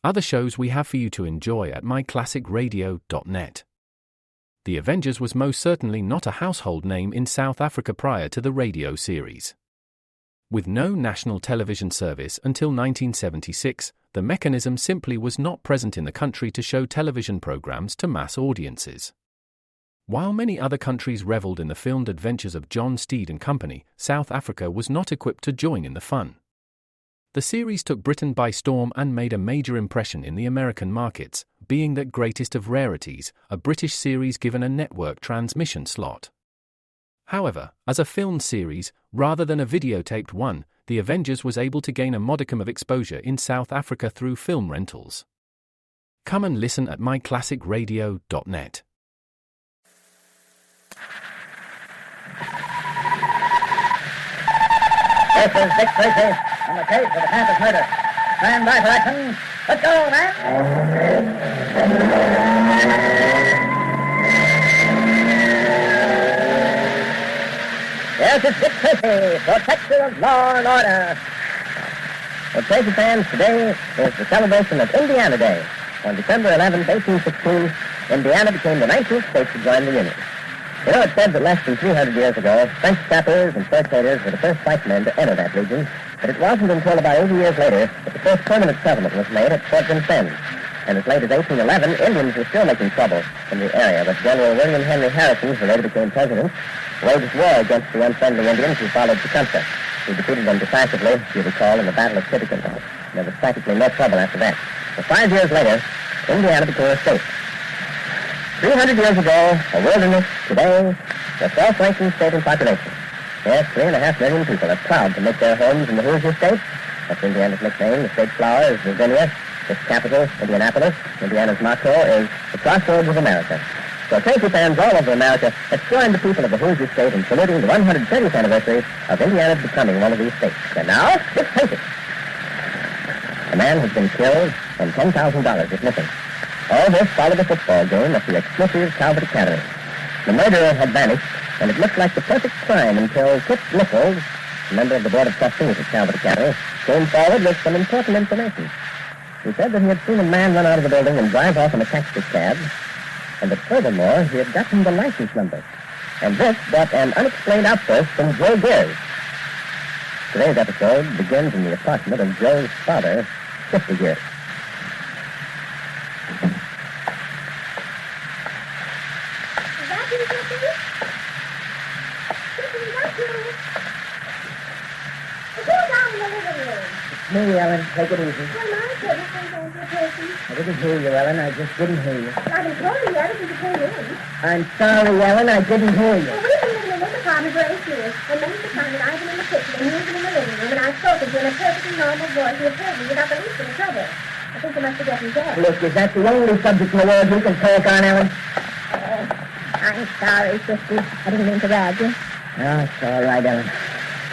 other shows we have for you to enjoy at myclassicradio.net. The Avengers was most certainly not a household name in South Africa prior to the radio series. With no national television service until 1976, the mechanism simply was not present in the country to show television programs to mass audiences. While many other countries reveled in the filmed adventures of John Steed and company, South Africa was not equipped to join in the fun. The series took Britain by storm and made a major impression in the American markets, being that greatest of rarities, a British series given a network transmission slot. However, as a filmed series, rather than a videotaped one, The Avengers was able to gain a modicum of exposure in South Africa through film rentals. Come and listen at myclassicradio.net. This is Dick Tracy on the case of the campus murder. Stand by for action. Let's go, man! Yes, it's Dick Tracy, protector of law and order. Well, Tracy fans, today is the celebration of Indiana Day. On December 11, 1816, Indiana became the 19th state to join the Union. You know, it's said that less than 300 years ago, French sappers and fur traders were the first white men to enter that region, but it wasn't until about 80 years later that the first permanent settlement was made at Fort Vincennes. And as late as 1811, Indians were still making trouble in the area, but General William Henry Harrison, who later became president, waged war against the unfriendly Indians who followed Tecumseh. He defeated them decisively, if you recall, in the Battle of Tippecanoe. There was practically no trouble after that. But 5 years later, Indiana became a state. 300 years ago, a wilderness, today, the 12th ranking state in population. Yes, 3.5 million people are proud to make their homes in the Hoosier State. That's Indiana's nickname. The state flower is Virginia. Its capital, Indianapolis. Indiana's motto is the crossroads of America. So Tracy fans all over America have joined the people of the Hoosier State in saluting the 130th anniversary of Indiana's becoming one of these states. And now, Dick Tracy. A man has been killed and $10,000 is missing. All this followed a football game at the exclusive Calvert Academy. The murderer had vanished, and it looked like the perfect crime until Kip Nichols, a member of the Board of Trustees at Calvert Academy, came forward with some important information. He said that he had seen a man run out of the building and drive off in a taxi cab, and that furthermore, he had gotten the license number. And this brought an unexplained outburst from Joe Gears. Today's episode begins in the apartment of Joe's father, Shifty Gears. Me, Ellen. Take it easy. Well, my goodness, Uncle Tracy. I didn't hear you, Ellen. I just didn't hear you. I didn't tell you yet if you came in. I'm sorry, Ellen. I didn't hear you. Well, we've been living in this apartment very serious. And many the time that I've been in the kitchen and you've been in the living room, and I've spoken to you in a perfectly normal voice. You've heard me without the least bit of trouble. I think you must be getting dead. Look, is that the only subject in the world you can talk on, Ellen? I'm sorry, Sister. I didn't mean to rag you. No, it's all right, Ellen.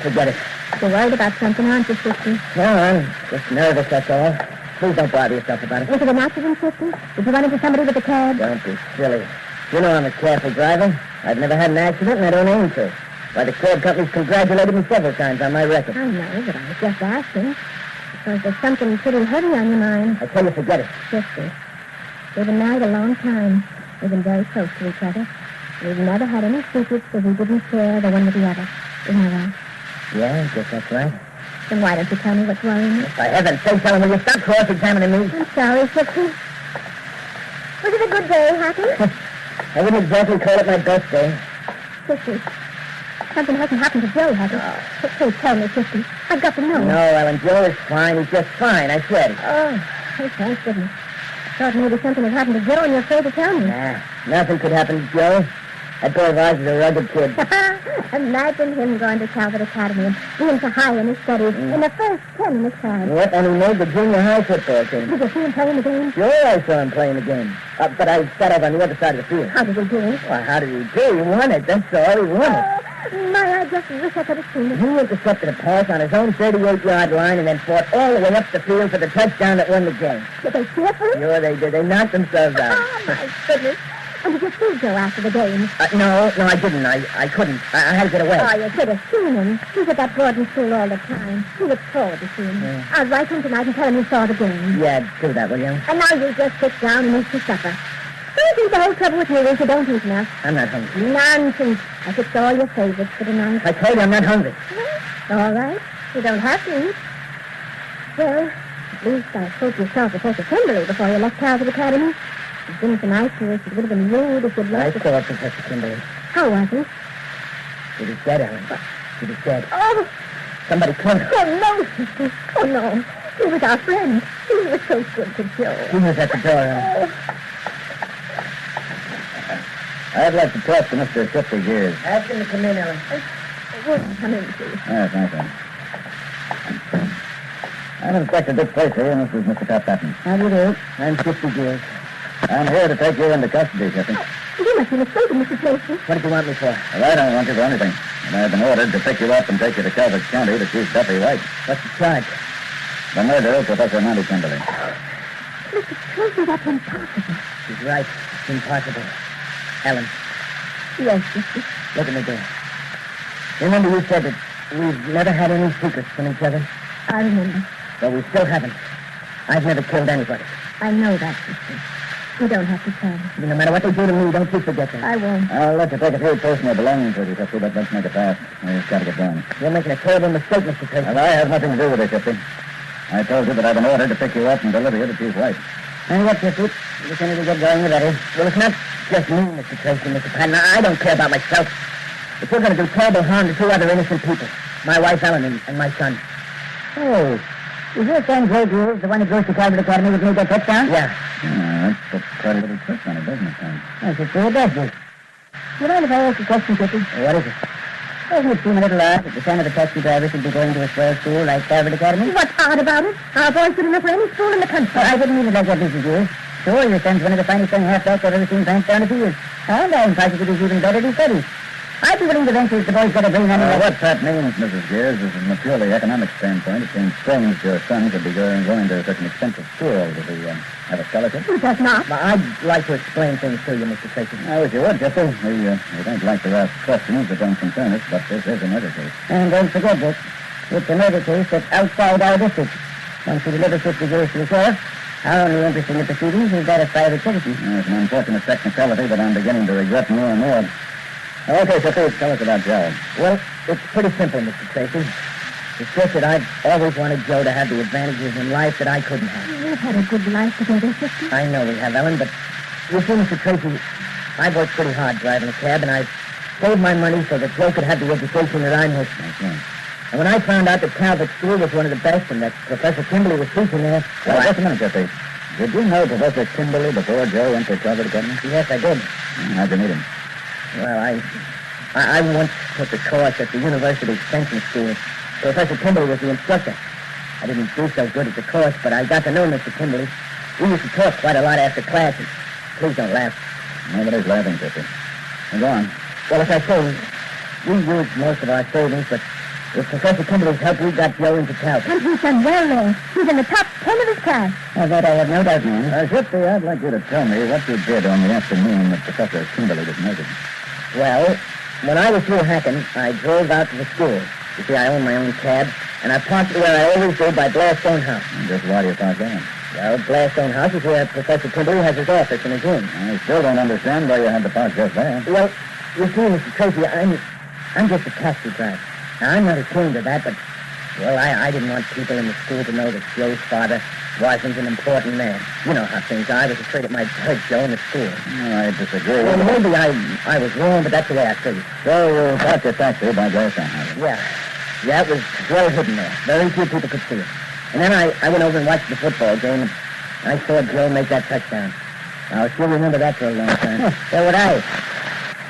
Forget it. You're worried about something, aren't you, Sister? No, I'm just nervous, that's all. Please don't bother yourself about it. Was it an accident, Sister? Did you run into somebody with a cab? Don't be silly. You know I'm a careful driver. I've never had an accident, and I don't aim to. Why, the cab company's congratulated me several times on my record. I know, but I was just asking. Because there's something pretty heavy on your mind. I tell you, forget it. Sister, we've been married a long time. We've been very close to each other. We've never had any secrets that we didn't share the one with the other. Isn't that right? Yeah, I guess that's right. Then why don't you tell me what's worrying you? For heaven's sake, Ellen, will you stop cross-examining me? I'm sorry, Sister. Was it a good day, Happy? I wouldn't exactly call it my best day. Sister, something hasn't happened to Joe, has it? No. Please tell me, Sister. I've got to know. No, Ellen, Joe is fine. He's just fine, I swear to you. Oh, thank goodness. I thought maybe something had happened to Joe and you're afraid to tell me. Nah, nothing could happen to Joe. That boy of ours is a rugged kid. Imagine him going to Calvert Academy and being so high in his studies in the first 10 in his class. What? And he made the junior high football team. Did you see him playing the game? Sure, I saw him playing the game. But I sat over on the other side of the field. How did he do? Well, how did he do? He won it. That's all. He won it. My, I just wish I could have seen it. He intercepted a pass on his own 38-yard line and then fought all the way up the field for the touchdown that won the game. Did they cheer for him? Sure they did. They knocked themselves out. Oh, my goodness. And did you see Joe after the game? No, I didn't. I couldn't. I had to get away. Oh, you should have seen him. He's at that boarding school all the time. He looks forward to seeing him. Yeah. I'll write him tonight and tell him you saw the game. Yeah, do that, will you? And now you just sit down and eat your supper. I think the whole trouble with you is you don't eat enough. I'm not hungry. Nonsense. I fixed all your favorites for tonight. I told you I'm not hungry. All right. You don't have to eat. Well, at least I hope you saw Professor Kimberly before you left Calvert Academy. She's been so nice to us. It would have been rude if you'd I left. saw Professor Kimberly. How was he? She was dead, Ellen. She was dead. Oh, Somebody killed her. oh, no, sister. Oh, no. He was our friend. He was so good to Joe. She was at the door, Ellen. Oh, I'd like to talk to Mr. Shifty Gears. Ask him to come in, Ellen. won't you come in, please? Yes, thank you. I'm Inspector Dick Tracy, and this is Mr. Pat Patton. How do you do? I'm 50 years. I'm here to take you into custody, Shifty. You must be mistaken, Mr. Tracy. What did you want me for? Well, I don't want you for anything. And I've been ordered to pick you up and take you to Calvert County to Chief Duffy White. What's the charge? The murder of Professor Monty Kimberly. Mr. Tracy, that's impossible. She's right. It's impossible. Ellen, Yes, Mr. look at me there. Remember you said that we've never had any secrets from each other? I remember. Well, we still haven't. I've never killed anybody. I know that, sister. You don't have to tell me. No matter what they do to me, don't you forget that. I won't. I'll let you take a few personal belongings with you, Shifty, but let's make it fast. We've got to get going. You're making a terrible mistake, Mr. Tracy. Well, I have nothing to do with it, Shifty. I told you that I've been ordered to pick you up and deliver you to Chief White. And what, Mr. The sooner we get going, the better. Well, it's not just me, Mr. Tracy, Mr. Patton. I don't care about myself. If you're going to do terrible harm to two other innocent people, my wife, Ellen, and my son. Oh, is your son Joe Gears the one who goes to Calvert Academy with me that touchdown? Yeah. Yeah, that's quite a little trick on it, doesn't it, Tom? Yes, it sure does, Dick. You mind if I ask a question, Kitty? What is it? Doesn't it seem a little odd that the son of a taxi driver should be going to a swell school like Calvert Academy? What's odd about it? Our boy's good enough for any school in the country. I didn't mean it like that, Mrs. Gears. Sure, your son's one of the finest young halfbacks I've ever seen thanks down the field. And I'm positive he's even better than studies. I'd be willing to venture if the boy's got a brain on What that means, Mrs. Gears, is from a purely economic standpoint, it seems strange your son could be going to such an expensive school. Does he have a scholarship? He does not. Well, I'd like to explain things to you, Mr. Tracy. I wish you would, Jeffrey. We don't like to ask questions that don't concern us, but this is a murder case. And don't forget, Dick, it's a murder case that's outside our district. Once you deliver 50 Gears to the sheriff, our only interest in the proceedings is that of private citizens. It's an unfortunate technicality that I'm beginning to regret more and more. Okay, Jeffrey, tell us about Joe. Well, it's pretty simple, Mr. Tracy. It's just that I've always wanted Joe to have the advantages in life that I couldn't have. We've had a good life together, sister. I know we have, Ellen, but you see, Mr. Tracy, I've worked pretty hard driving a cab, and I've saved my money so that Joe could have the education that I'm missing. Okay. And when I found out that Calvert School was one of the best and that Professor Kimberly was teaching there... Well, just a minute, Jeffrey. Did you know Professor Kimberly before Joe went to Calvert Academy? Yes, I did. How'd you meet him? Well, I once took a course at the University Extension School. Professor Kimberly was the instructor. I didn't do so good at the course, but I got to know Mr. Kimberly. We used to talk quite a lot after class, and please don't laugh. Nobody's laughing, Jeffrey. Now, go on. Well, as I say, we used most of our savings, but with Professor Kimberly's help, we got Joe into Calvert. And he's done well there. He's in the top 10 of his class. Of that I have no doubt, ma'am. Jeffrey, I'd like you to tell me what you did on the afternoon that Professor Kimberly was murdered. Well, when I was through hacking, I drove out to the school. You see, I own my own cab, and I parked where I always do by Blairstone House. And just why do you park there? Well, Blairstone House is where Professor Kimberly has his office and his room. I still don't understand why you had to park just there. Well, you see, Mr. Tracy, I'm just a taxi driver. Now, I'm not ashamed of that, but, well, I didn't want people in the school to know that Joe's father wasn't an important man. You know how things are. I was afraid it might hurt Joe in the school. I disagree. Well, maybe I was wrong, but that's the way I figured. So you parked your taxi by Blairstone House. Yeah, it was well hidden there. Very few people could see it. And then I went over and watched the football game, and I saw Joe make that touchdown. I'll still remember that for a long time. So would I.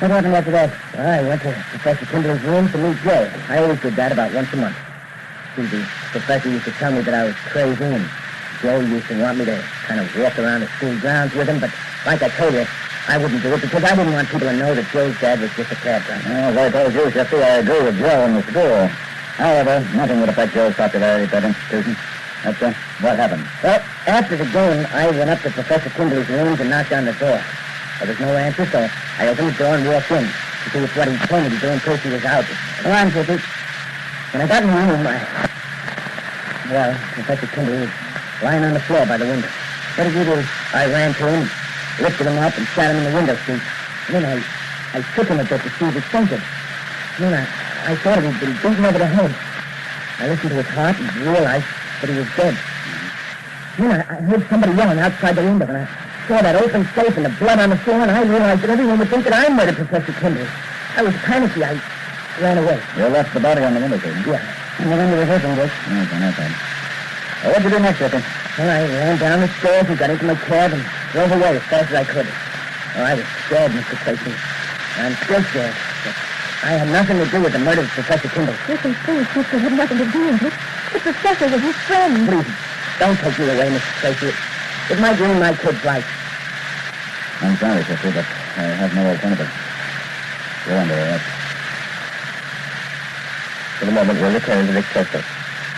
What happened after that? Well, I went to Professor Kimberly's room to meet Joe. I always did that about once a month. See, the professor used to tell me that I was crazy, and Joe used to want me to kind of walk around the school grounds with him, but like I told you, I wouldn't do it because I didn't want people to know that Joe's dad was just a cab driver. As I told you, Jeffrey, I agree with Joe in the school. However, nothing would affect Joe's popularity at that institution. That's what happened. Well, after the game, I went up to Professor Kimberly's rooms and knocked on the door. There was no answer, so I opened the door and walked in to see if what he told me to do in case he was out. Go on, Chippy. When I got in the room, well, Professor Kimball was lying on the floor by the window. What did you do? I ran to him, lifted him up, and sat him in the window seat. And then I shook him a bit to see if he'd fainted. And then I thought he'd been beaten over the head. I listened to his heart and realized that he was dead. And then I heard somebody yelling outside the window, and I saw that open safe and the blood on the floor, and I realized that everyone would think that I murdered Professor Kimball. I was panicky. I ran away. You left the body on the window seat? Yeah. And the window was open, Dick. Okay, no problem. What'd you do next, Ricky? Well, I ran down the stairs and got into my cab and drove away as fast as I could. Oh, I was scared, Mr. Tracy. I'm still scared. But I had nothing to do with the murder of Professor Kimball. Listen, please, Mr. had nothing to do with it. The professor was his friend. Please, don't take me away, Mr. Tracy. It might ruin my kid's life. I'm sorry, sister, but I have no alternative. You're under arrest. In a moment, we'll return to this question.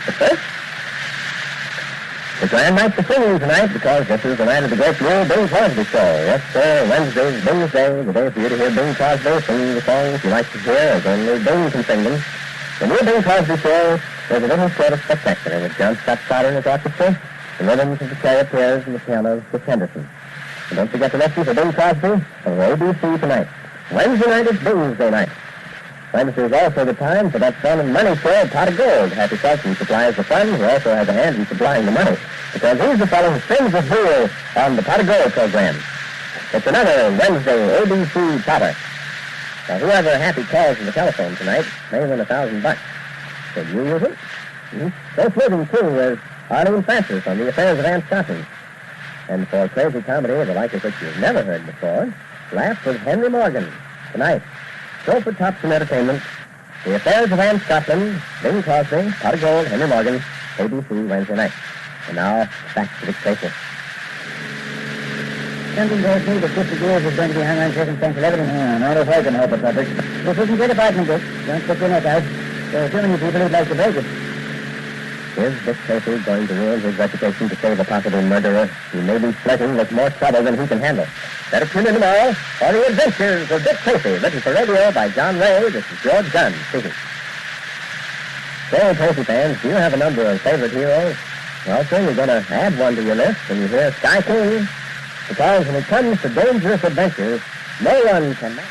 But first, it's a grand night for singing tonight because this is the night of the great new Bing Crosby show. Yes, sir, Wednesday's Bing's Day, the day for you to hear Bing Crosby sing the songs you like to hear as only Bing can sing them. The new Bing Crosby show is a little sort of spectacular with John Scott Carter and his orchestra, the rhythms of the charioteers and the pianos with Henderson. And don't forget to listen to Bing Crosby on ABC tonight. Wednesday night is Bing's Day night. Wednesday is also the time for that fun and money show, Pot of Gold. Happy Felton supplies the fun, who also has a hand in supplying the money, because he's the fellow who spins his wheel on the Pot of Gold program. It's another Wednesday ABC Potter. Now, whoever happy calls on the telephone tonight may win $1,000. Could you use it? So flirting, too, is Arlene Francis on the affairs of Aunt Scotland. And for crazy comedy, the like of which you've never heard before, laugh with Henry Morgan tonight. So for tops and entertainment, the affairs of Anne Scotland, Bing Crosby, Pot of Gold, Henry Morgan, ABC Wednesday night. And now, back to the Tracy. Something tells me that 50 years is going to be hung on circumstantial evidence. Not if I can help it, Patrick. This isn't your department, Dick. Don't stick your neck out. There are too many people who'd like to break it. Is Dick Tracy going to ruin his reputation to save a possible murderer? He may be flirting with more trouble than he can handle. Better tune in tomorrow for the adventures of Dick Tracy, written for radio by John Ray. This is George Gunn speaking. Say, Tracy fans, do you have a number of favorite heroes? Well, sir, you're going to add one to your list when you hear Sky King. Because when it comes to dangerous adventures, no one can match.